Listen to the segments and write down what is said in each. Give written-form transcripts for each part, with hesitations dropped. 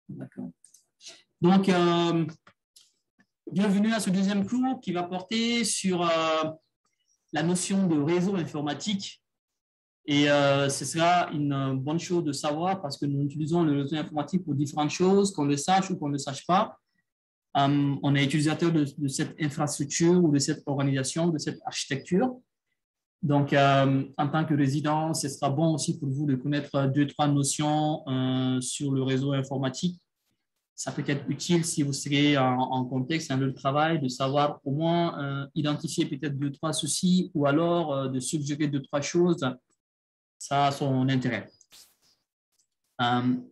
D'accord. Donc, bienvenue à ce deuxième cours qui va porter sur la notion de réseau informatique. Et ce sera une bonne chose de savoir parce que nous utilisons le réseau informatique pour différentes choses, qu'on le sache ou qu'on ne le sache pas. On est utilisateur de cette infrastructure ou de cette organisation, de cette architecture. Donc, en tant que résident, ce sera bon aussi pour vous de connaître 2-3 notions sur le réseau informatique. Ça peut être utile si vous serez en contexte, un lieu de travail, de savoir au moins identifier peut-être 2-3 soucis ou alors de suggérer 2-3 choses. Ça a son intérêt.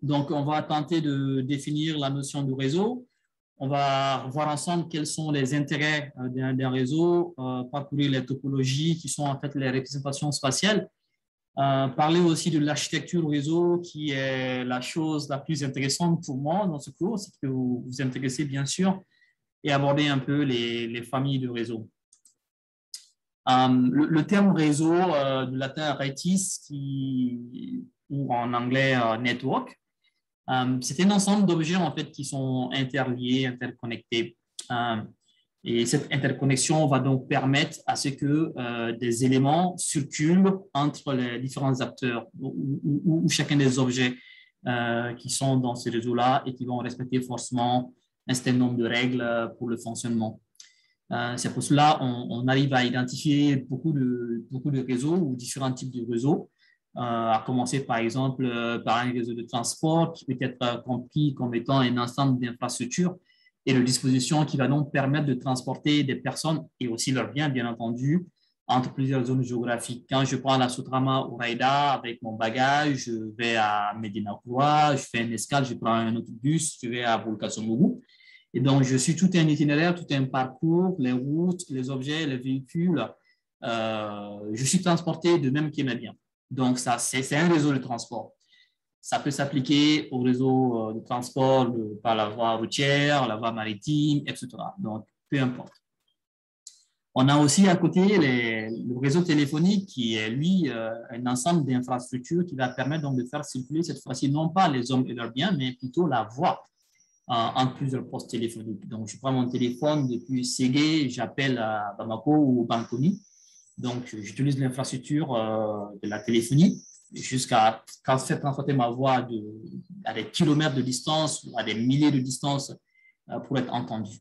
Donc, on va tenter de définir la notion de réseau. On va voir ensemble quels sont les intérêts d'un réseau, parcourir les topologies qui sont en fait les représentations spatiales. Parler aussi de l'architecture réseau qui est la chose la plus intéressante pour moi dans ce cours, c'est que vous vous intéressez bien sûr, et aborder un peu les familles de réseaux. Le terme réseau, du latin retis, ou en anglais network, c'est un ensemble d'objets en fait qui sont interliés, interconnectés. Et cette interconnexion va donc permettre à ce que des éléments circulent entre les différents acteurs ou chacun des objets qui sont dans ce réseau-là et qui vont respecter forcément un certain nombre de règles pour le fonctionnement. C'est pour cela qu'on arrive à identifier beaucoup de réseaux ou différents types de réseaux, à commencer par exemple par un réseau de transport qui peut être compris comme étant un ensemble d'infrastructures et de dispositions qui va donc permettre de transporter des personnes et aussi leurs biens, bien entendu, entre plusieurs zones géographiques. Quand je prends la Sotrama au Raïda avec mon bagage, je vais à Medina Kouwa, je fais une escale, je prends un autre bus, je vais à Volkasomourou. Et donc, je suis tout un itinéraire, tout un parcours, les routes, les objets, les véhicules. Je suis transporté de même que mes biens. Donc, ça, c'est un réseau de transport. Ça peut s'appliquer au réseau de transport par la voie routière, la voie maritime, etc. Donc, peu importe. On a aussi à côté le réseau téléphonique qui est, lui, un ensemble d'infrastructures qui va permettre donc de faire circuler cette fois-ci non pas les hommes et leurs biens, mais plutôt la voie entre plusieurs postes téléphoniques. Donc, je prends mon téléphone depuis Ségué, j'appelle à Bamako ou Bankoni. Donc, j'utilise l'infrastructure de la téléphonie jusqu'à faire transporter ma voix à des kilomètres de distance ou à des milliers de distance pour être entendue.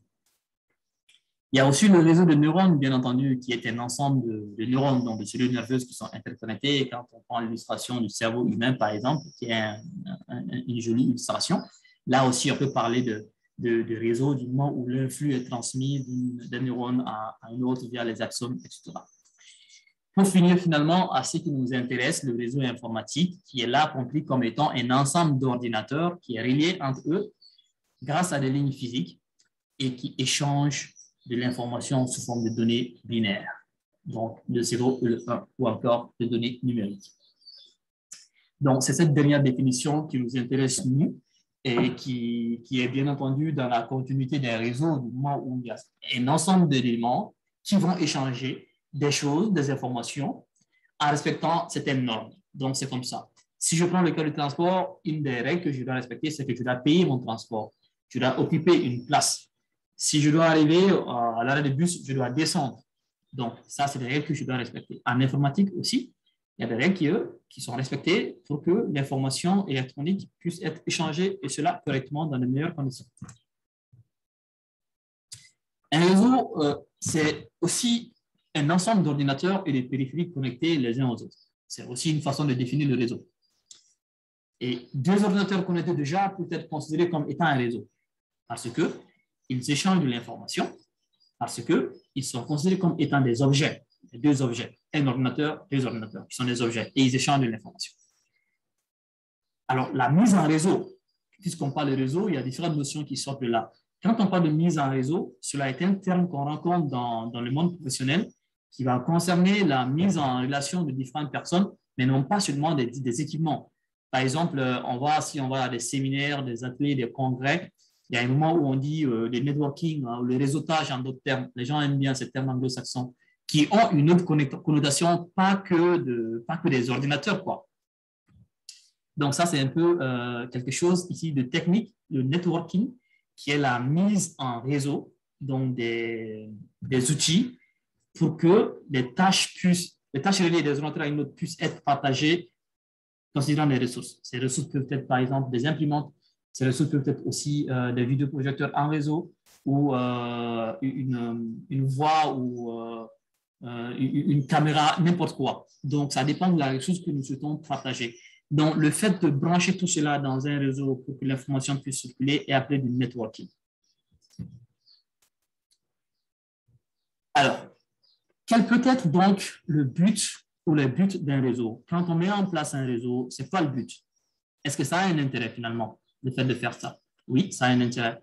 Il y a aussi le réseau de neurones, bien entendu, qui est un ensemble de neurones, donc de cellules nerveuses qui sont interconnectées. Et quand on prend l'illustration du cerveau humain, par exemple, qui est une jolie illustration, là aussi, on peut parler de réseau du moment où l'influx est transmis d'un neurone à un autre via les axones, etc. Pour finir finalement à ce qui nous intéresse, le réseau informatique, qui est là compris comme étant un ensemble d'ordinateurs qui est relié entre eux grâce à des lignes physiques et qui échangent de l'information sous forme de données binaires, donc le 0 et le 1, ou encore de données numériques. Donc, c'est cette dernière définition qui nous intéresse, nous, et qui est bien entendu dans la continuité des réseaux du moment où il y a un ensemble d'éléments qui vont échanger des choses, des informations, en respectant certaines normes. Donc, c'est comme ça. Si je prends le cas du transport, une des règles que je dois respecter, c'est que je dois payer mon transport. Je dois occuper une place. Si je dois arriver à l'arrêt de bus, je dois descendre. Donc, ça, c'est des règles que je dois respecter. En informatique aussi, il y a des règles qui sont respectées pour que l'information électronique puisse être échangée, et cela correctement dans les meilleures conditions. Un réseau, c'est aussi un ensemble d'ordinateurs et de périphériques connectés les uns aux autres. C'est aussi une façon de définir le réseau. Et deux ordinateurs connectés déjà peuvent être considérés comme étant un réseau parce qu'ils échangent de l'information, parce qu'ils sont considérés comme étant des objets, deux objets, un ordinateur, deux ordinateurs, qui sont des objets, et ils échangent de l'information. Alors, la mise en réseau, puisqu'on parle de réseau, il y a différentes notions qui sortent de là. Quand on parle de mise en réseau, cela est un terme qu'on rencontre dans le monde professionnel qui va concerner la mise en relation de différentes personnes, mais non pas seulement des équipements. Par exemple, si on va à des séminaires, des ateliers, des congrès, il y a un moment où on dit le networking, le réseautage en d'autres termes. Les gens aiment bien ces termes anglo-saxons. qui ont une autre connotation, pas que des ordinateurs, quoi. Donc, ça, c'est un peu quelque chose ici de technique, le networking, qui est la mise en réseau, donc des outils pour que les tâches reliées des ordinateurs à une autre puissent être partagées considérant les ressources. Ces ressources peuvent être, par exemple, des imprimantes, ces ressources peuvent être aussi des vidéoprojecteurs en réseau ou une voix ou une caméra, n'importe quoi. Donc, ça dépend de la ressource que nous souhaitons partager. Donc, le fait de brancher tout cela dans un réseau pour que l'information puisse circuler est appelé du networking. Alors, quel peut être donc le but ou les buts d'un réseau? Quand on met en place un réseau, c'est quoi le but? Est-ce que ça a un intérêt finalement, le fait de faire ça? Oui, ça a un intérêt.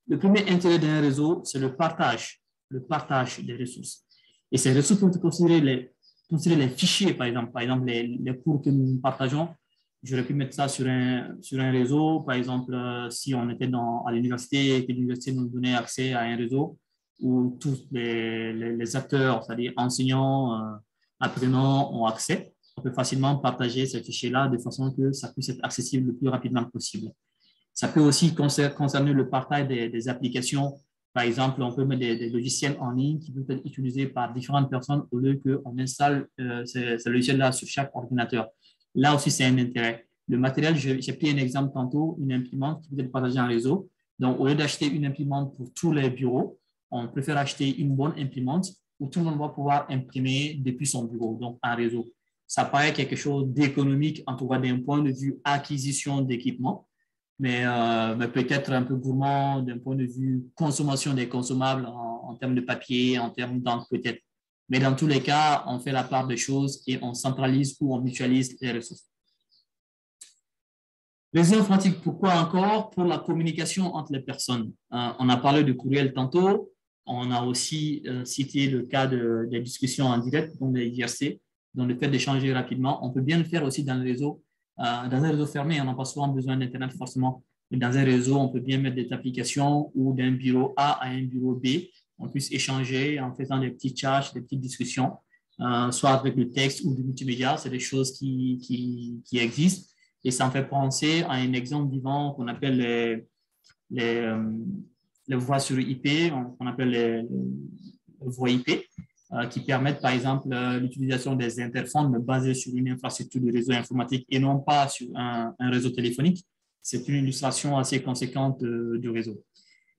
Le premier intérêt d'un réseau, c'est le partage des ressources. Et ces ressources peuvent considérer les fichiers, par exemple les cours que nous partageons. J'aurais pu mettre ça sur un réseau, par exemple, si on était à l'université et que l'université nous donnait accès à un réseau où tous les acteurs, c'est-à-dire enseignants, apprenants, ont accès. On peut facilement partager ces fichiers-là de façon que ça puisse être accessible le plus rapidement possible. Ça peut aussi concerner le partage des applications. Par exemple, on peut mettre des logiciels en ligne qui peuvent être utilisés par différentes personnes au lieu qu'on installe ces logiciels-là sur chaque ordinateur. Là aussi, c'est un intérêt. Le matériel, j'ai pris un exemple tantôt, une imprimante qui peut être partagée en réseau. Donc, au lieu d'acheter une imprimante pour tous les bureaux, on préfère acheter une bonne imprimante où tout le monde va pouvoir imprimer depuis son bureau, donc en réseau. Ça paraît quelque chose d'économique, en tout cas d'un point de vue acquisition d'équipement, mais peut-être un peu gourmand d'un point de vue consommation des consommables en termes de papier, en termes d'encre peut-être. Mais dans tous les cas, on fait la part des choses et on centralise ou on mutualise les ressources. Réseau informatique, pourquoi encore? Pour la communication entre les personnes. On a parlé de courriel tantôt. On a aussi cité le cas des discussions en direct, donc des IRC, donc le fait d'échanger rapidement. On peut bien le faire aussi dans un réseau fermé. On n'a pas souvent besoin d'Internet forcément. Mais dans un réseau, on peut bien mettre des applications ou d'un bureau A à un bureau B. On puisse échanger en faisant des petits chats, des petites discussions, soit avec le texte ou du multimédia. C'est des choses qui existent. Et ça me fait penser à un exemple vivant qu'on appelle les, les voies sur IP, qu'on appelle les voies IP, qui permettent par exemple l'utilisation des interphones basées sur une infrastructure de réseau informatique et non pas sur un réseau téléphonique. C'est une illustration assez conséquente du réseau.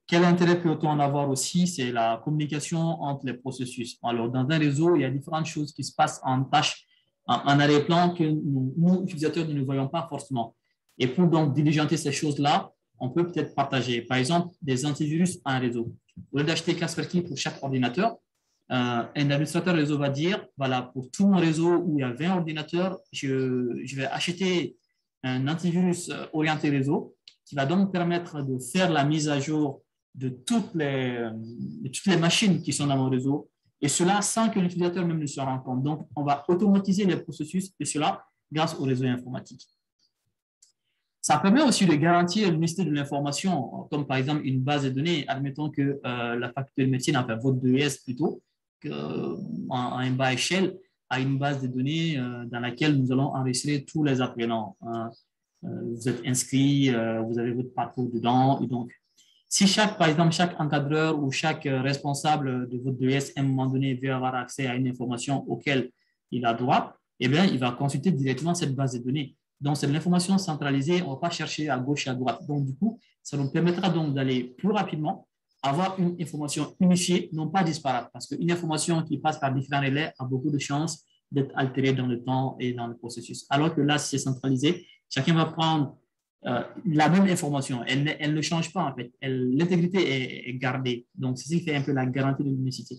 Quel intérêt peut-on en avoir aussi? C'est la communication entre les processus. Alors, dans un réseau, il y a différentes choses qui se passent en tâches, en arrière-plan que nous, utilisateurs, nous ne voyons pas forcément. Et pour donc diligenter ces choses-là, on peut peut-être partager, par exemple, des antivirus en réseau. Au lieu d'acheter Kaspersky pour chaque ordinateur, un administrateur réseau va dire, voilà, pour tout mon réseau où il y a 20 ordinateurs, je vais acheter un antivirus orienté réseau qui va donc permettre de faire la mise à jour de toutes les machines qui sont dans mon réseau, et cela sans que l'utilisateur même ne se rende compte. Donc, on va automatiser les processus, et cela grâce au réseau informatique. Ça permet aussi de garantir l'unicité de l'information, comme par exemple une base de données. Admettons que la faculté de médecine, enfin votre 2S plutôt, en un bas échelle, a une base de données dans laquelle nous allons enregistrer tous les apprenants. Vous êtes inscrit, vous avez votre parcours dedans, et donc si par exemple, chaque encadreur ou chaque responsable de votre 2S, à un moment donné, veut avoir accès à une information auquel il a droit, eh bien, il va consulter directement cette base de données. Donc, c'est de l'information centralisée, on ne va pas chercher à gauche et à droite. Donc, du coup, ça nous permettra donc d'aller plus rapidement, avoir une information unifiée, non pas disparate, parce qu'une information qui passe par différents relais a beaucoup de chances d'être altérée dans le temps et dans le processus. Alors que là, si c'est centralisé, chacun va prendre la même information. Elle ne change pas, en fait. L'intégrité est gardée. Donc, c'est ce qui fait un peu la garantie de l'unicité.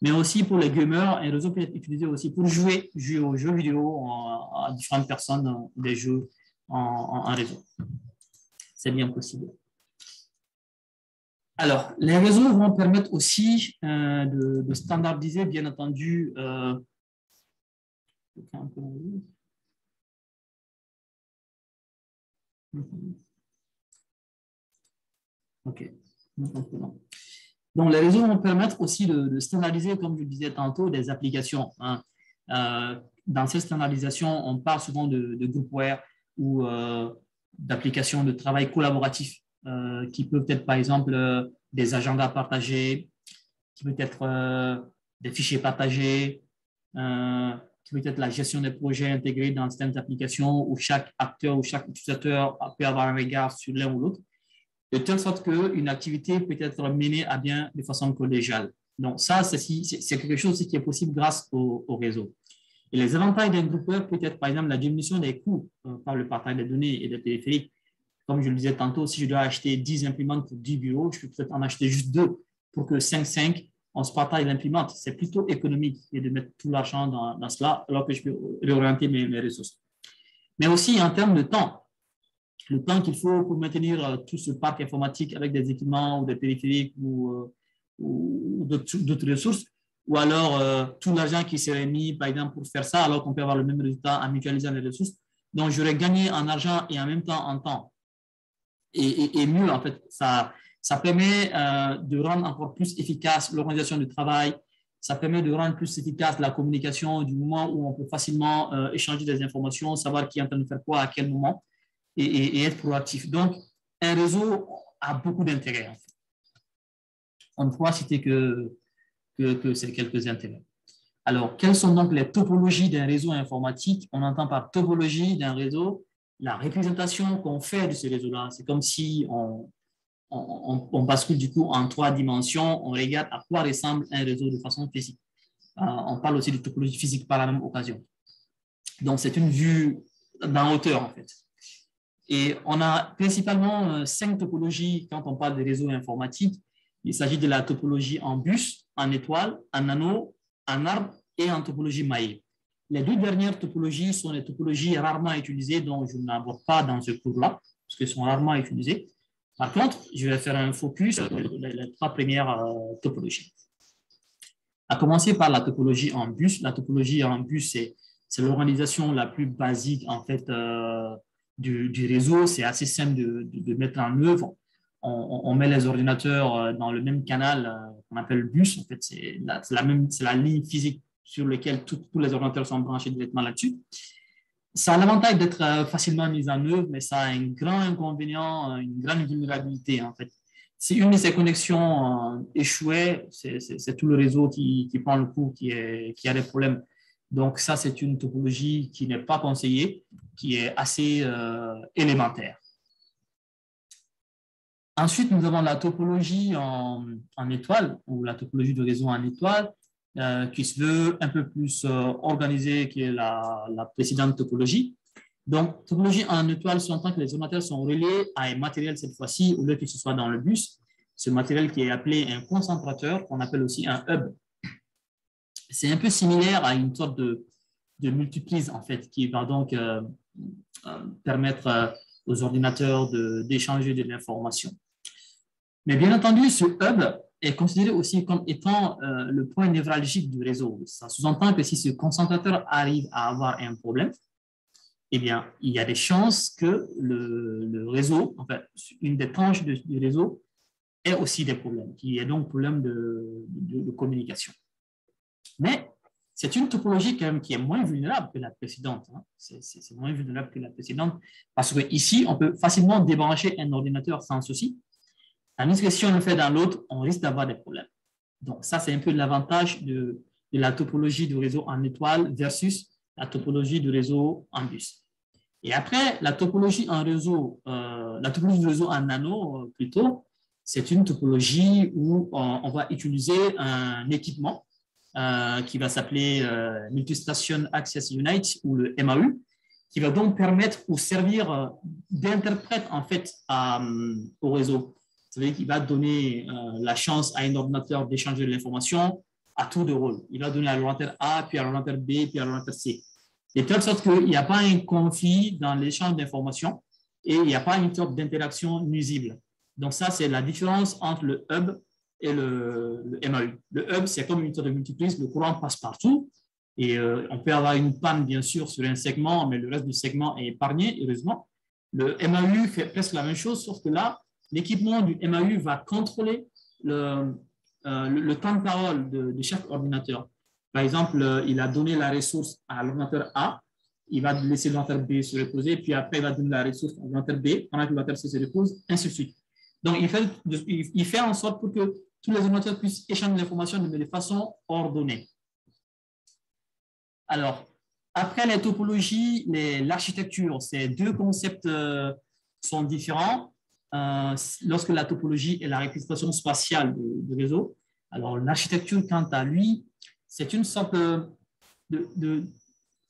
Mais aussi pour les gamers, un réseau peut être utilisé aussi pour jouer aux jeux vidéo à différentes personnes, des jeux en réseau. C'est bien possible. Alors, les réseaux vont permettre aussi de standardiser, bien entendu, OK. Donc, les réseaux vont permettre aussi de standardiser, comme je le disais tantôt, des applications, hein. Dans cette standardisation, on parle souvent de groupware ou d'applications de travail collaboratif qui peuvent être, par exemple, des agendas partagés, qui peut être des fichiers partagés, qui peut être la gestion des projets intégrés dans certaines applications où chaque acteur ou chaque utilisateur peut avoir un regard sur l'un ou l'autre, de telle sorte qu'une activité peut être menée à bien de façon collégiale. Donc ça, c'est quelque chose qui est possible grâce au réseau. Et les avantages d'un groupeur peut être, par exemple, la diminution des coûts par le partage des données et des téléphériques. Comme je le disais tantôt, si je dois acheter 10 imprimantes pour 10 bureaux, je peux peut-être en acheter juste 2 pour que 5, on se partage l'imprimante. C'est plutôt économique de mettre tout l'argent dans cela, alors que je peux réorienter mes ressources. Mais aussi en termes de temps, le temps qu'il faut pour maintenir tout ce parc informatique avec des équipements ou des téléphériques ou d'autres ressources, ou alors tout l'argent qui serait mis, par exemple, pour faire ça, alors qu'on peut avoir le même résultat en mutualisant les ressources. Donc, j'aurais gagné en argent et en même temps en temps. Et mieux, en fait, ça permet de rendre encore plus efficace l'organisation du travail. Ça permet de rendre plus efficace la communication du moment où on peut facilement échanger des informations, savoir qui est en train de faire quoi à quel moment et être proactif. Donc, un réseau a beaucoup d'intérêts. En fait. On ne pourra citer que ces quelques intérêts. Alors, quelles sont donc les topologies d'un réseau informatique? On entend par topologie d'un réseau la représentation qu'on fait de ce réseau-là. C'est comme si on bascule du coup en 3 dimensions, on regarde à quoi ressemble un réseau de façon physique. On parle aussi de topologie physique par la même occasion. Donc, c'est une vue d'en hauteur, en fait. Et on a principalement 5 topologies quand on parle de réseaux informatiques. Il s'agit de la topologie en bus, en étoile, en anneau, en arbre et en topologie maillée. Les 2 dernières topologies sont les topologies rarement utilisées, dont je n'aborde pas dans ce cours-là, parce qu'elles sont rarement utilisées. Par contre, je vais faire un focus sur les 3 premières topologies. À commencer par la topologie en bus. La topologie en bus, c'est l'organisation la plus basique en fait, du réseau. C'est assez simple de mettre en œuvre. On met les ordinateurs dans le même canal qu'on appelle bus. En fait, c'est la ligne physique sur laquelle tous les ordinateurs sont branchés directement là-dessus. Ça a l'avantage d'être facilement mis en œuvre, mais ça a un grand inconvénient, une grande vulnérabilité en fait. Si une de ces connexions échouait, c'est tout le réseau qui prend le coup, qui a des problèmes. Donc ça, c'est une topologie qui n'est pas conseillée, qui est assez élémentaire. Ensuite, nous avons la topologie en étoile, ou la topologie de réseau en étoile, qui se veut un peu plus organisée que la précédente topologie. Donc, topologie en étoile sous-entend que les ordinateurs sont reliés à un matériel cette fois-ci, au lieu que ce soit dans le bus. Ce matériel qui est appelé un concentrateur, qu'on appelle aussi un hub. C'est un peu similaire à une sorte de multiprise, en fait, qui va donc permettre aux ordinateurs d'échanger de l'information. Mais bien entendu, ce hub est considéré aussi comme étant le point névralgique du réseau. Ça sous-entend que si ce concentrateur arrive à avoir un problème, eh bien, il y a des chances que le réseau, en fait, une des tranches du réseau, ait aussi des problèmes, qu'il y ait donc problème de communication. Mais c'est une topologie quand même qui est moins vulnérable que la précédente. Hein. C'est moins vulnérable que la précédente parce qu'ici, on peut facilement débrancher un ordinateur sans souci. Tandis que si on le fait dans l'autre, on risque d'avoir des problèmes. Donc, ça, c'est un peu l'avantage de la topologie du réseau en étoile versus la topologie du réseau en bus. Et après, la topologie du réseau en anneau, plutôt, c'est une topologie où on va utiliser un équipement qui va s'appeler Multistation Access Unit ou le MAU, qui va donc permettre ou servir d'interprète en fait au réseau. C'est-à-dire qu'il va donner la chance à un ordinateur d'échanger de l'information à tour de rôle. Il va donner à l'ordinateur A, puis à l'ordinateur B, puis à l'ordinateur C. De telle sorte qu'il n'y a pas un conflit dans l'échange d'informations et il n'y a pas une sorte d'interaction nuisible. Donc ça, c'est la différence entre le hub et le MAU. Le hub, c'est comme une sorte de multiprise, le courant passe partout et on peut avoir une panne, bien sûr, sur un segment, mais le reste du segment est épargné, heureusement. Le MAU fait presque la même chose, sauf que là, l'équipement du MAU va contrôler le temps de parole de chaque ordinateur. Par exemple, il a donné la ressource à l'ordinateur A, il va laisser l'ordinateur B se reposer, puis après, il va donner la ressource à l'ordinateur B pendant que l'ordinateur C se repose, ainsi de suite. Donc, il fait en sorte pour que tous les ordinateurs puissent échanger l'information de façon ordonnée. Alors, après les topologies, l'architecture, ces deux concepts sont différents. Lorsque la topologie est la représentation spatiale du réseau, alors l'architecture, quant à lui, c'est une sorte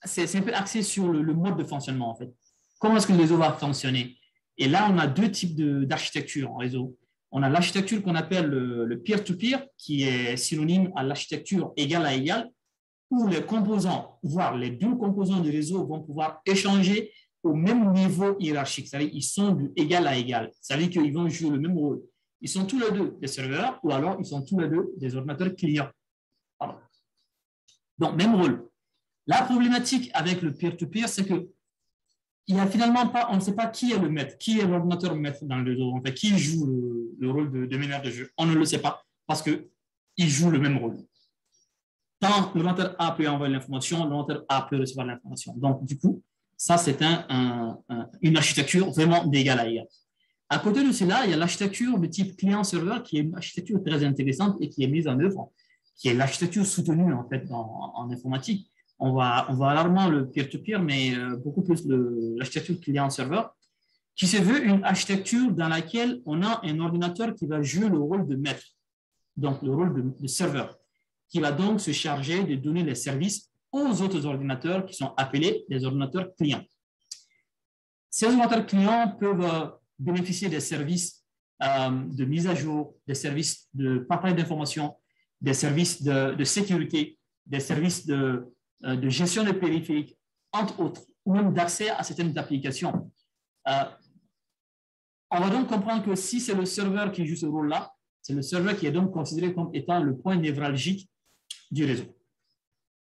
c'est un peu axé sur le mode de fonctionnement, en fait. Comment est-ce que le réseau va fonctionner? Et là, on a deux types d'architecture en réseau. On a l'architecture qu'on appelle le peer-to-peer, qui est synonyme à l'architecture égal à égal, où les composants, voire les deux composants du réseau, vont pouvoir échanger au même niveau hiérarchique. C'est-à-dire qu'ils sont d'égal à égal. C'est-à-dire qu'ils vont jouer le même rôle. Ils sont tous les deux des serveurs, ou alors ils sont tous les deux des ordinateurs clients. Pardon. Donc, même rôle. La problématique avec le peer-to-peer, c'est que il y a finalement pas, on ne sait pas qui est le maître, qui est l'ordinateur maître dans le réseau, en fait, qui joue le rôle de meneur de jeu. On ne le sait pas parce qu'ils jouent le même rôle. Tant l'ordinateur A peut envoyer l'information, l'ordinateur A peut recevoir l'information. Donc, du coup, ça, c'est une architecture vraiment d'égal à égal. À côté de cela, il y a l'architecture de type client-serveur qui est une architecture très intéressante et qui est mise en œuvre, qui est l'architecture soutenue en fait en informatique. On voit rarement le peer-to-peer, mais beaucoup plus l'architecture client-serveur, qui se veut une architecture dans laquelle on a un ordinateur qui va jouer le rôle de maître, donc le rôle de serveur, qui va donc se charger de donner les services aux autres ordinateurs qui sont appelés les ordinateurs clients. Ces ordinateurs clients peuvent bénéficier des services de mise à jour, des services de partage d'informations, des services de sécurité, des services de gestion des périphériques, entre autres, ou même d'accès à certaines applications. On va donc comprendre que si c'est le serveur qui joue ce rôle-là, c'est le serveur qui est donc considéré comme étant le point névralgique du réseau.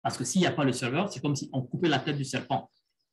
Parce que s'il n'y a pas le serveur, c'est comme si on coupait la tête du serpent.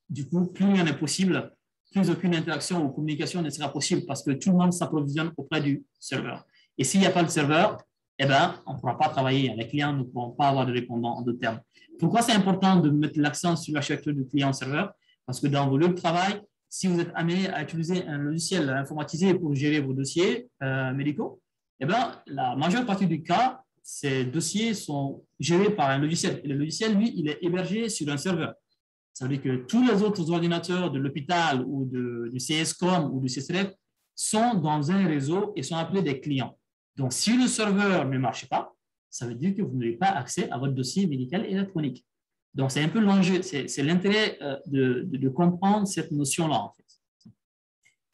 Du coup, plus rien n'est possible, plus aucune interaction ou communication ne sera possible parce que tout le monde s'approvisionne auprès du serveur. Et s'il n'y a pas le serveur, eh ben, on ne pourra pas travailler. Les clients ne pourront pas avoir de répondant en d'autres termes. Pourquoi c'est important de mettre l'accent sur l'architecture du client-serveur? Parce que dans vos lieux de travail, si vous êtes amené à utiliser un logiciel informatisé pour gérer vos dossiers médicaux, eh ben, la majeure partie du cas, ces dossiers sont gérés par un logiciel. Et le logiciel, lui, il est hébergé sur un serveur. Ça veut dire que tous les autres ordinateurs de l'hôpital ou du CSCOM ou du CCRF sont dans un réseau et sont appelés des clients. Donc, si le serveur ne marche pas, ça veut dire que vous n'avez pas accès à votre dossier médical électronique. Donc, c'est un peu l'enjeu, c'est l'intérêt de comprendre cette notion-là, en fait.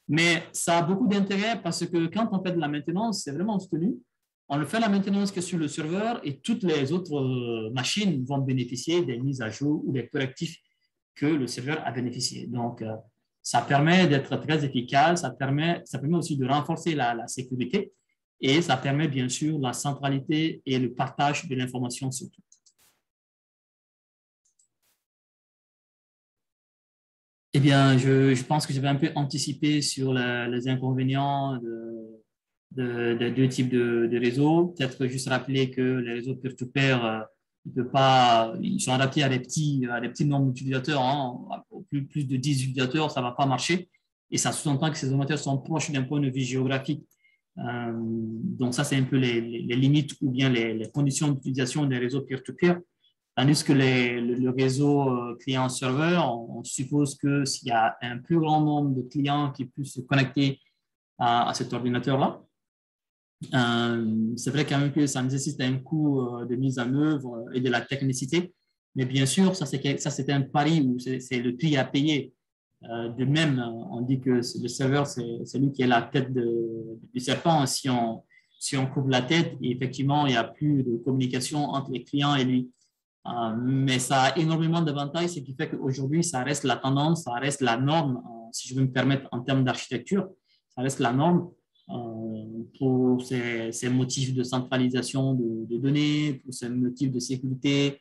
Mais ça a beaucoup d'intérêt parce que quand on fait de la maintenance, c'est vraiment soutenu. On ne fait la maintenance que sur le serveur et toutes les autres machines vont bénéficier des mises à jour ou des correctifs que le serveur a bénéficié. Donc, ça permet d'être très efficace, ça permet aussi de renforcer la sécurité et ça permet bien sûr la centralité et le partage de l'information surtout. Eh bien, je pense que je vais un peu anticiper sur les inconvénients de deux types de réseaux. Peut-être juste rappeler que les réseaux peer-to-peer, ils sont adaptés à des petits nombres d'utilisateurs. Hein. Plus de 10 utilisateurs, ça ne va pas marcher. Et ça sous-entend que ces ordinateurs sont proches d'un point de vue géographique. Donc, ça, c'est un peu les limites ou bien les conditions d'utilisation des réseaux peer-to-peer. Tandis que le réseau client-serveur, on suppose que s'il y a un plus grand nombre de clients qui puissent se connecter à cet ordinateur-là, c'est vrai quand même que ça nécessite un coût de mise en œuvre et de la technicité, mais bien sûr, ça c'est un pari où c'est le prix à payer. De même, on dit que le serveur, c'est lui qui est la tête du serpent. Si on coupe la tête, effectivement, il n'y a plus de communication entre les clients et lui. Mais ça a énormément d'avantages, ce qui fait qu'aujourd'hui, ça reste la tendance, ça reste la norme, si je veux me permettre en termes d'architecture, ça reste la norme pour ces motifs de centralisation de données, pour ces motifs de sécurité,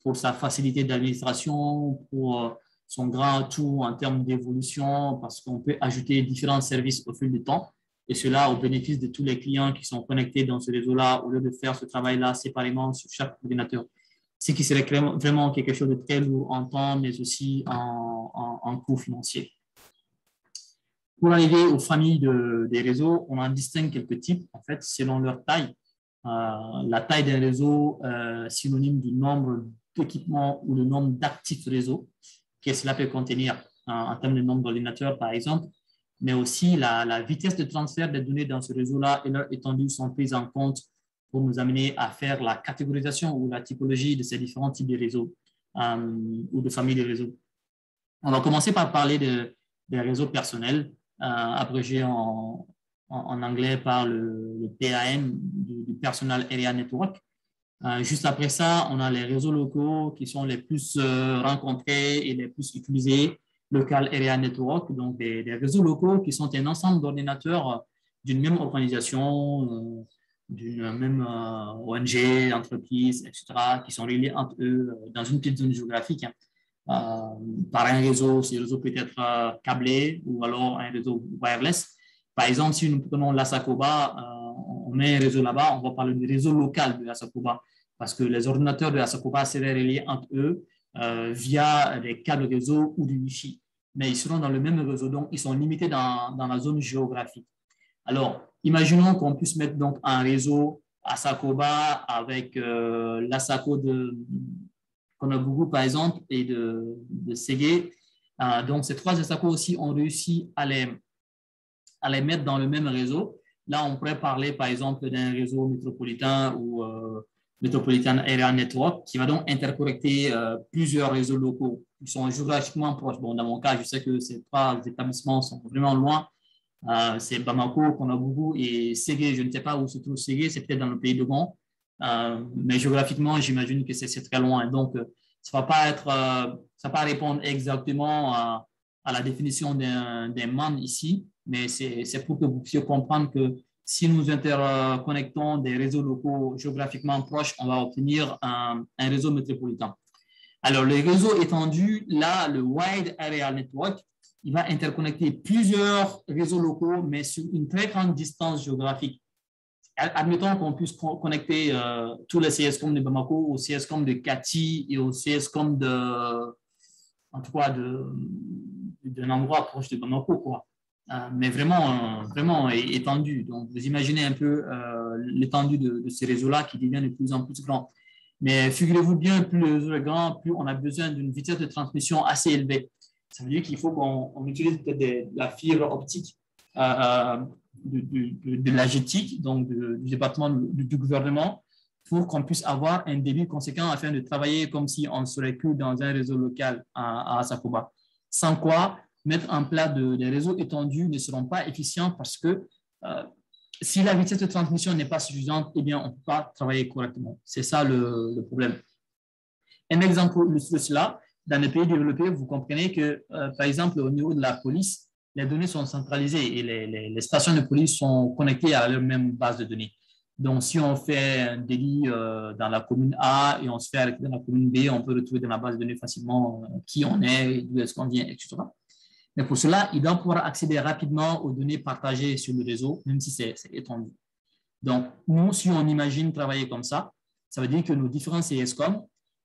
pour sa facilité d'administration, pour son grand atout en termes d'évolution, parce qu'on peut ajouter différents services au fil du temps. et cela au bénéfice de tous les clients qui sont connectés dans ce réseau-là, au lieu de faire ce travail-là séparément sur chaque ordinateur. Ce qui serait vraiment quelque chose de très lourd en temps, mais aussi en coût financier. Pour arriver aux familles des réseaux, on en distingue quelques types, en fait, selon leur taille. La taille d'un réseau synonyme du nombre d'équipements ou le nombre d'actifs réseau que cela peut contenir en termes de nombre d'ordinateurs, par exemple, mais aussi la vitesse de transfert des données dans ce réseau-là et leur étendue sont prises en compte pour nous amener à faire la catégorisation ou la typologie de ces différents types de réseaux ou de familles de réseaux. On va commencer par parler des réseaux personnels, abrégé en anglais par le PAN, du Personal Area Network. Juste après ça, on a les réseaux locaux qui sont les plus rencontrés et les plus utilisés, Local Area Network, donc des réseaux locaux qui sont un ensemble d'ordinateurs d'une même organisation, d'une même ONG, entreprise, etc., qui sont reliés entre eux dans une petite zone géographique. Par un réseau, ce réseau peut être câblé ou alors un réseau wireless. Par exemple, si nous prenons l'Asacoba, on met un réseau là-bas, on va parler du réseau local de l'Asacoba parce que les ordinateurs de l'Asacoba seraient reliés entre eux via des câbles réseau ou du Wi-Fi. Mais ils seront dans le même réseau, donc ils sont limités dans la zone géographique. Alors, imaginons qu'on puisse mettre donc un réseau Asacoba avec l'Asaco de Konobugu, par exemple, et de Sege. Donc, ces trois Asaco aussi ont réussi à les mettre dans le même réseau. Là, on pourrait parler, par exemple, d'un réseau métropolitain ou Metropolitan Area Network qui va donc interconnecter plusieurs réseaux locaux qui sont géographiquement proches. Bon, dans mon cas, je sais que ces trois établissements sont vraiment loin. C'est Bamako, Konobugu et Sege. Je ne sais pas où se trouve Sege, c'est peut-être dans le pays de Gon. Mais géographiquement, j'imagine que c'est très loin. Donc, ça ne va pas répondre exactement à la définition d'un MAN ici, mais c'est pour que vous puissiez comprendre que si nous interconnectons des réseaux locaux géographiquement proches, on va obtenir un réseau métropolitain. Alors, le réseau étendu, là, le Wide Area Network, il va interconnecter plusieurs réseaux locaux, mais sur une très grande distance géographique. Admettons qu'on puisse connecter tous les CSCOM de Bamako au CSCOM de Kati et au CSCOM en tout cas, d'un endroit proche de Bamako, quoi. Mais vraiment étendu. Donc, vous imaginez un peu l'étendue de ces réseaux-là qui devient de plus en plus grand. Mais figurez-vous bien, plus le réseau est grand, plus on a besoin d'une vitesse de transmission assez élevée. Ça veut dire qu'il faut qu'on utilise peut-être la fibre optique de la GETIC, donc du département du gouvernement, pour qu'on puisse avoir un débit conséquent afin de travailler comme si on serait que dans un réseau local à Asacoba. Sans quoi, mettre en place des réseaux étendus ne seront pas efficients parce que si la vitesse de transmission n'est pas suffisante, eh bien, on ne peut pas travailler correctement. C'est ça le problème. Un exemple illustre cela, dans les pays développés, vous comprenez que, par exemple, au niveau de la police, les données sont centralisées et les stations de police sont connectées à leur même base de données. Donc, si on fait un délit dans la commune A et on se fait arrêter dans la commune B, on peut retrouver dans la base de données facilement qui on est, d'où est-ce qu'on vient, etc. Mais pour cela, il doit pouvoir accéder rapidement aux données partagées sur le réseau, même si c'est étendu. Donc, nous, si on imagine travailler comme ça veut dire que nos différents CSCOM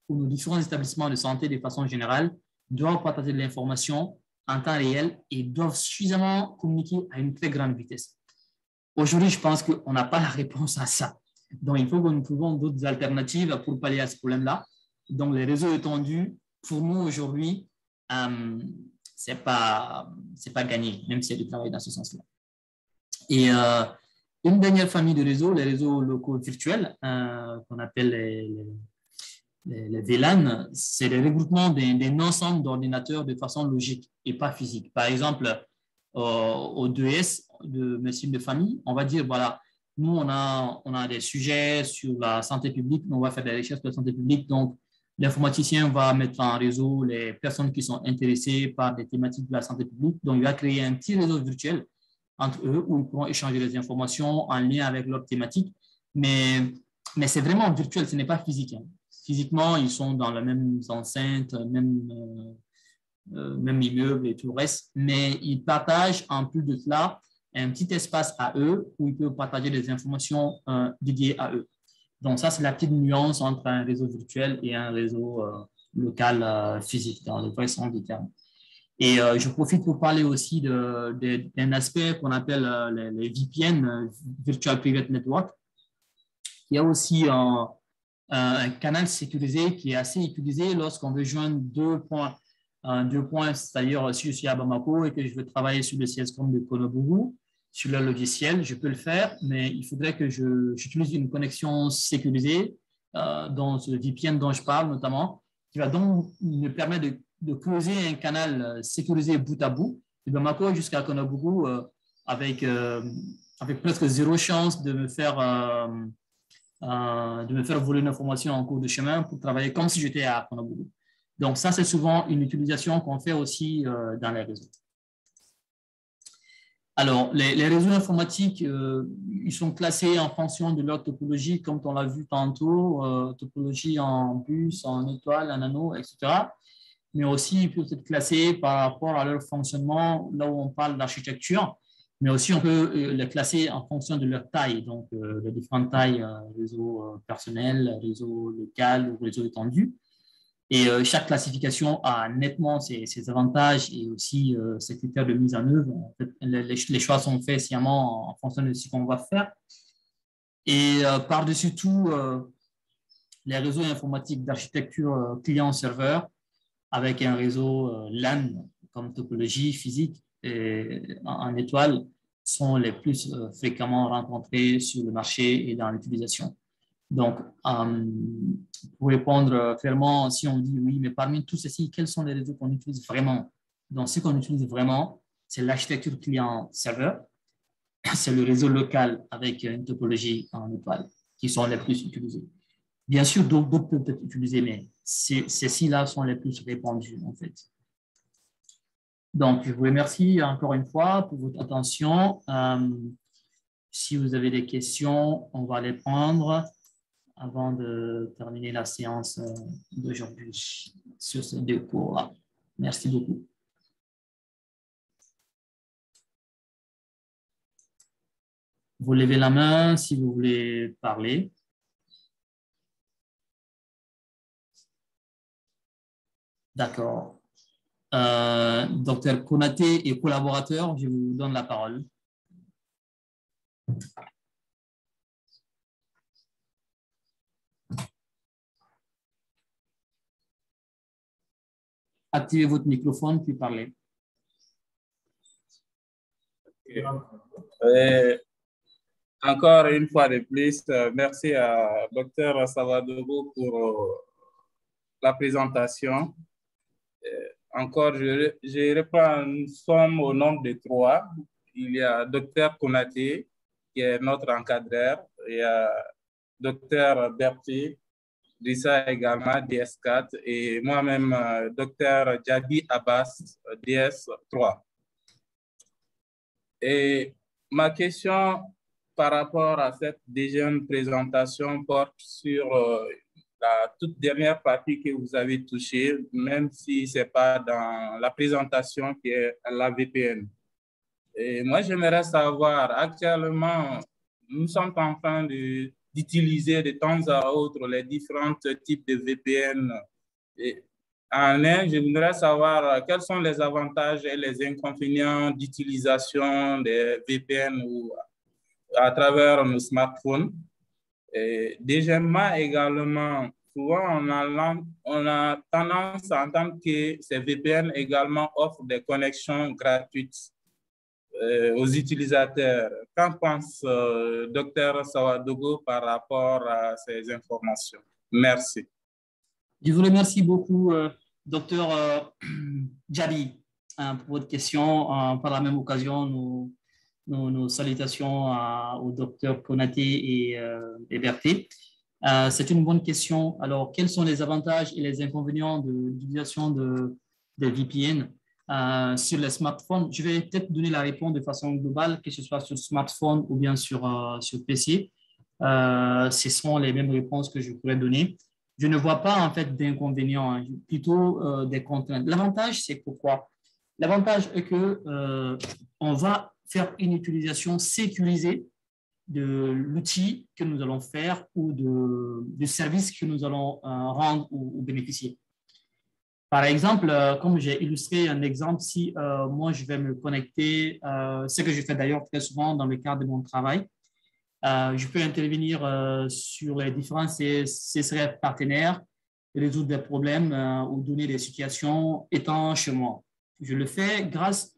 ou nos différents établissements de santé de façon générale doivent partager de l'information en temps réel et doivent suffisamment communiquer à une très grande vitesse. Aujourd'hui, je pense qu'on n'a pas la réponse à ça. Donc, il faut que nous trouvions d'autres alternatives pour pallier à ce problème-là. Donc, les réseaux étendus, pour nous aujourd'hui, ce n'est pas gagné, même s'il y a du travail dans ce sens-là. Et une dernière famille de réseaux, les réseaux locaux virtuels, qu'on appelle les VLAN, c'est le regroupement d'un ensemble d'ordinateurs de façon logique et pas physique. Par exemple, au 2S de médecine de famille, on va dire, voilà, nous, on a des sujets sur la santé publique, on va faire des recherches sur la santé publique, donc l'informaticien va mettre en réseau les personnes qui sont intéressées par des thématiques de la santé publique, donc il va créer un petit réseau virtuel entre eux où ils pourront échanger les informations en lien avec leur thématique, mais c'est vraiment virtuel, ce n'est pas physique. Hein. Physiquement, ils sont dans la même enceinte, même immeuble et tout le reste, mais ils partagent en plus de cela un petit espace à eux où ils peuvent partager des informations dédiées à eux. Donc, ça, c'est la petite nuance entre un réseau virtuel et un réseau local physique, dans le vrai sens du terme. Et je profite pour parler aussi d'un aspect qu'on appelle les VPN, Virtual Private Network. Il y a aussi un canal sécurisé qui est assez utilisé lorsqu'on veut joindre deux points. C'est-à-dire, si je suis à Bamako et que je veux travailler sur le CSCOM de Konobougou, sur le logiciel, je peux le faire, mais il faudrait que j'utilise une connexion sécurisée dans ce VPN dont je parle notamment, qui va donc me permettre de creuser un canal sécurisé bout à bout, de Bamako jusqu'à Konobougou, avec presque zéro chance de me faire voler une information en cours de chemin pour travailler comme si j'étais à Konobougou. Donc, ça, c'est souvent une utilisation qu'on fait aussi dans les réseaux. Alors, les réseaux informatiques, ils sont classés en fonction de leur topologie, comme on l'a vu tantôt, topologie en bus, en étoile, en anneau, etc. Mais aussi, ils peuvent être classés par rapport à leur fonctionnement, là où on parle d'architecture, mais aussi on peut les classer en fonction de leur taille, donc les différentes tailles, réseau personnel, réseau local ou réseau étendu. Et chaque classification a nettement ses avantages et aussi ses critères de mise en œuvre. En fait, les choix sont faits sciemment en fonction de ce qu'on va faire. Et par-dessus tout, les réseaux informatiques d'architecture client-serveur avec un réseau LAN comme topologie physique et en étoile sont les plus fréquemment rencontrés sur le marché et dans l'utilisation. Donc, pour répondre clairement, si on dit oui, mais parmi tous ceci, quels sont les réseaux qu'on utilise vraiment? Donc, ce qu'on utilise vraiment, c'est l'architecture client-serveur, c'est le réseau local avec une topologie en étoile qui sont les plus utilisés. Bien sûr, d'autres peuvent être utilisés, mais ces-ci-là sont les plus répandus, en fait. Donc, je vous remercie encore une fois pour votre attention. Si vous avez des questions, on va les prendre avant de terminer la séance d'aujourd'hui sur ces deux cours-là. Merci beaucoup. Vous levez la main si vous voulez parler. D'accord. Docteur Konaté et collaborateur, je vous donne la parole. Activez votre microphone puis parlez. Encore une fois de plus, merci à Dr Savadogo pour la présentation. Encore, je reprends, nous sommes au nombre de 3. Il y a Dr Konaté, qui est notre encadreur. Il y a Dr Berti, Rissa également, DS4, et moi-même, Dr Djabi Abbas, DS3. Et ma question par rapport à cette deuxième présentation porte sur la toute dernière partie que vous avez touchée, même si ce n'est pas dans la présentation qui est la VPN. Et moi, j'aimerais savoir, actuellement, nous sommes en train d'utiliser de temps à autre les différents types de VPN. Et en Inde, je voudrais savoir quels sont les avantages et les inconvénients d'utilisation des VPN ou à travers nos smartphones. Et deuxièmement, également, souvent on a tendance à entendre que ces VPN également offrent des connexions gratuites aux utilisateurs. Qu'en pense Dr Savadogo par rapport à ces informations? Merci. Je vous remercie beaucoup, Dr Djabi, pour votre question. Par la même occasion, nos salutations au Dr Konaté et Berthe. C'est une bonne question. Alors, quels sont les avantages et les inconvénients de l'utilisation des VPN sur les smartphones? Je vais peut-être donner la réponse de façon globale, que ce soit sur smartphone ou bien sur PC. Ce sont les mêmes réponses que je pourrais donner. Je ne vois pas en fait d'inconvénients, hein, plutôt des contraintes. L'avantage, c'est pourquoi? L'avantage est que on va faire une utilisation sécurisée de l'outil que nous allons faire ou du service que nous allons rendre ou bénéficier. Par exemple, comme j'ai illustré un exemple, si moi je vais me connecter, ce que je fais d'ailleurs très souvent dans le cadre de mon travail, je peux intervenir sur les différents CSRF partenaires, résoudre des problèmes ou donner des situations étant chez moi. Je le fais grâce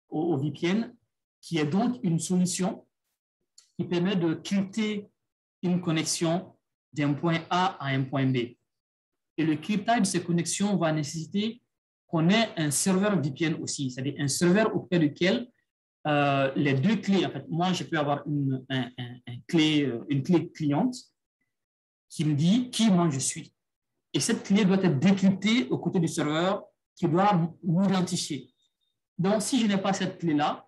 au VPN, qui est donc une solution qui permet de crypter une connexion d'un point A à un point B. Et le cryptage de ces connexions va nécessiter qu'on ait un serveur VPN aussi, c'est-à-dire un serveur auprès duquel les deux clés, en fait, moi, je peux avoir une clé cliente qui me dit qui moi je suis. Et cette clé doit être décryptée aux côtés du serveur qui doit m'identifier. Donc, si je n'ai pas cette clé-là,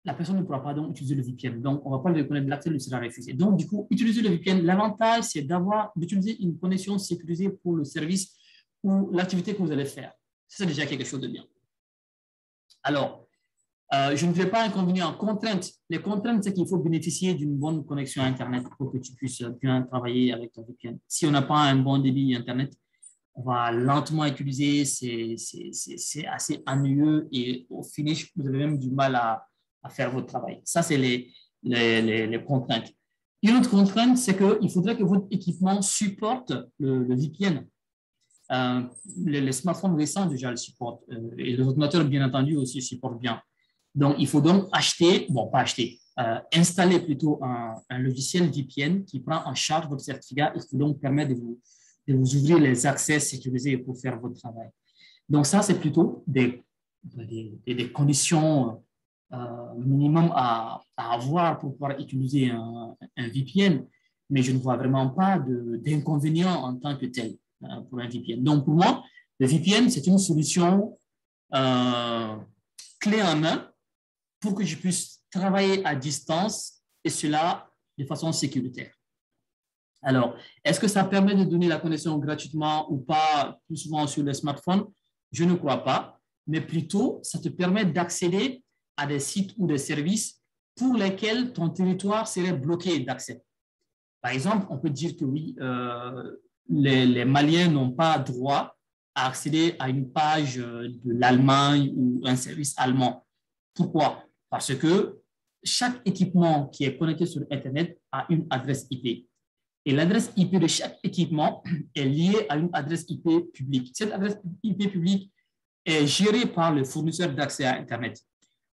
la personne ne pourra pas donc utiliser le VPN. Donc, on ne va pas le reconnaître, l'accès lui sera refusé. Donc, du coup, utiliser le VPN, l'avantage, c'est d'utiliser une connexion sécurisée pour le service ou l'activité que vous allez faire. C'est déjà quelque chose de bien. Alors, je ne vais pas inconvenir en contraintes. Les contraintes, c'est qu'il faut bénéficier d'une bonne connexion Internet pour que tu puisses bien travailler avec ton VPN. Si on n'a pas un bon débit Internet, on va lentement utiliser, c'est assez ennuyeux et au finish, vous avez même du mal à faire votre travail. Ça, c'est les contraintes. Une autre contrainte, c'est qu'il faudrait que votre équipement supporte le VPN. Les smartphones récents déjà le supportent et les ordinateurs, bien entendu, aussi supportent bien. Donc, il faut donc installer plutôt un logiciel VPN qui prend en charge votre certificat et qui donc permet de vous ouvrir les accès sécurisés pour faire votre travail. Donc, ça, c'est plutôt des conditions minimum à avoir pour pouvoir utiliser un VPN, mais je ne vois vraiment pas d'inconvénient en tant que tel pour un VPN. Donc, pour moi, le VPN, c'est une solution clé en main pour que je puisse travailler à distance et cela de façon sécuritaire. Alors, est-ce que ça permet de donner la connexion gratuitement ou pas, plus souvent sur les smartphones? Je ne crois pas, mais plutôt, ça te permet d'accéder à des sites ou des services pour lesquels ton territoire serait bloqué d'accès. Par exemple, on peut dire que oui, les Maliens n'ont pas droit à accéder à une page de l'Allemagne ou un service allemand. Pourquoi? Parce que chaque équipement qui est connecté sur Internet a une adresse IP. Et l'adresse IP de chaque équipement est liée à une adresse IP publique. Cette adresse IP publique est gérée par le fournisseur d'accès à Internet.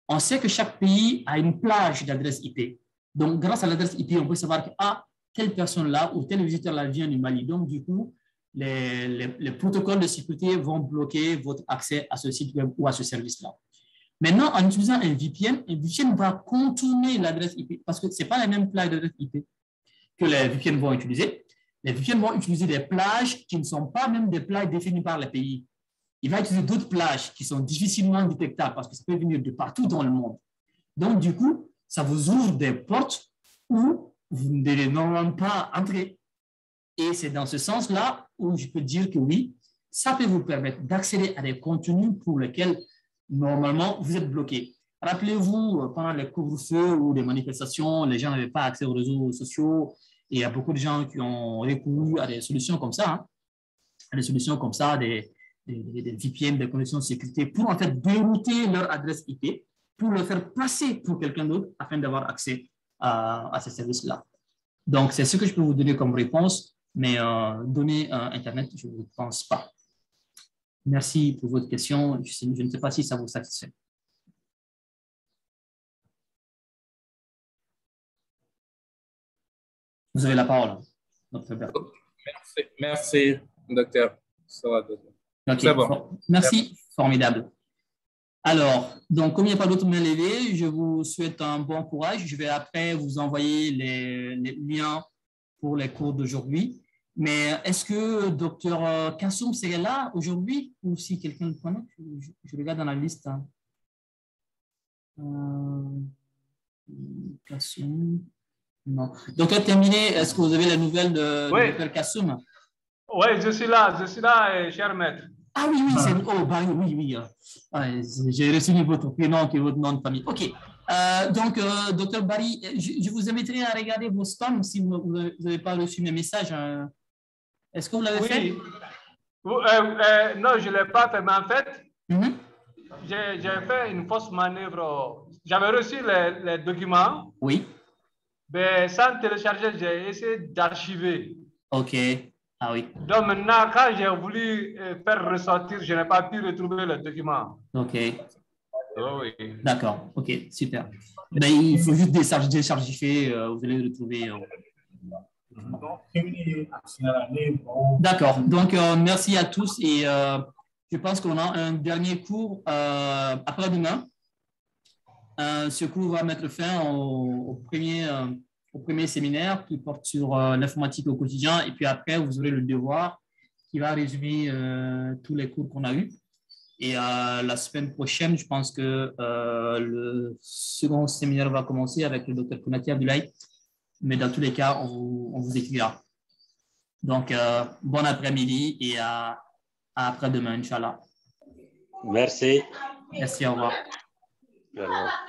On sait que chaque pays a une plage d'adresses IP. Donc, grâce à l'adresse IP, on peut savoir que telle personne-là ou tel visiteur-là vient du Mali. Donc, du coup, les protocoles de sécurité vont bloquer votre accès à ce site web ou à ce service-là. Maintenant, en utilisant un VPN va contourner l'adresse IP parce que ce n'est pas la même plage d'adresse IP que les VPN vont utiliser. Les VPN vont utiliser des plages qui ne sont pas même des plages définies par les pays. Il va utiliser d'autres plages qui sont difficilement détectables parce que ça peut venir de partout dans le monde. Donc, du coup, ça vous ouvre des portes où vous ne devez normalement pas entrer. Et c'est dans ce sens-là où je peux dire que oui, ça peut vous permettre d'accéder à des contenus pour lesquels, normalement, vous êtes bloqué. Rappelez-vous, pendant les couvre-feux ou les manifestations, les gens n'avaient pas accès aux réseaux sociaux et il y a beaucoup de gens qui ont recouru à des solutions comme ça, des VPN, des connexions de sécurité pour en fait dérouter leur adresse IP pour le faire passer pour quelqu'un d'autre afin d'avoir accès à ces services-là. Donc, c'est ce que je peux vous donner comme réponse, mais donner Internet, je ne pense pas. Merci pour votre question. Je ne sais pas si ça vous satisfait. Vous avez la parole, Dr. Bert. Merci, docteur. Ça va, docteur. Okay. Bon. Merci, formidable. Alors, donc, comme il n'y a pas d'autres mains levées, je vous souhaite un bon courage. Je vais après vous envoyer les liens pour les cours d'aujourd'hui. Mais est-ce que Dr. Kassoum serait là aujourd'hui ou si quelqu'un le connaît? Je regarde dans la liste. Kassoum. Non. Docteur Terminé, est-ce que vous avez la nouvelle de Dr. Kassoum? Oui, je suis là, cher maître. Ah oui, oui, c'est... Oh, Barry, oui, oui. J'ai reçu votre prénom et votre nom de famille. OK. Donc, docteur Barry, je vous inviterai à regarder vos spams si vous n'avez pas reçu mes messages. Est-ce que vous l'avez fait? Oui. Non, je ne l'ai pas fait, mais en fait, j'ai fait une fausse manœuvre. J'avais reçu les documents. Oui. Mais sans télécharger, j'ai essayé d'archiver. OK. Ah oui. Donc maintenant, quand j'ai voulu faire ressortir, je n'ai pas pu retrouver le document. OK. Oh, oui. D'accord. OK, super. Ben, il faut juste décharger, vous allez le retrouver. D'accord. Donc, merci à tous et je pense qu'on a un dernier cours après-demain. Ce cours va mettre fin au premier séminaire qui porte sur l'informatique au quotidien et puis après, vous aurez le devoir qui va résumer tous les cours qu'on a eus. Et la semaine prochaine, je pense que le second séminaire va commencer avec le docteur Konati Abdoulaye. Mais dans tous les cas, on vous écrira. Donc, bon après-midi et à après-demain, Inch'Allah. Merci. Merci, au revoir. Au revoir.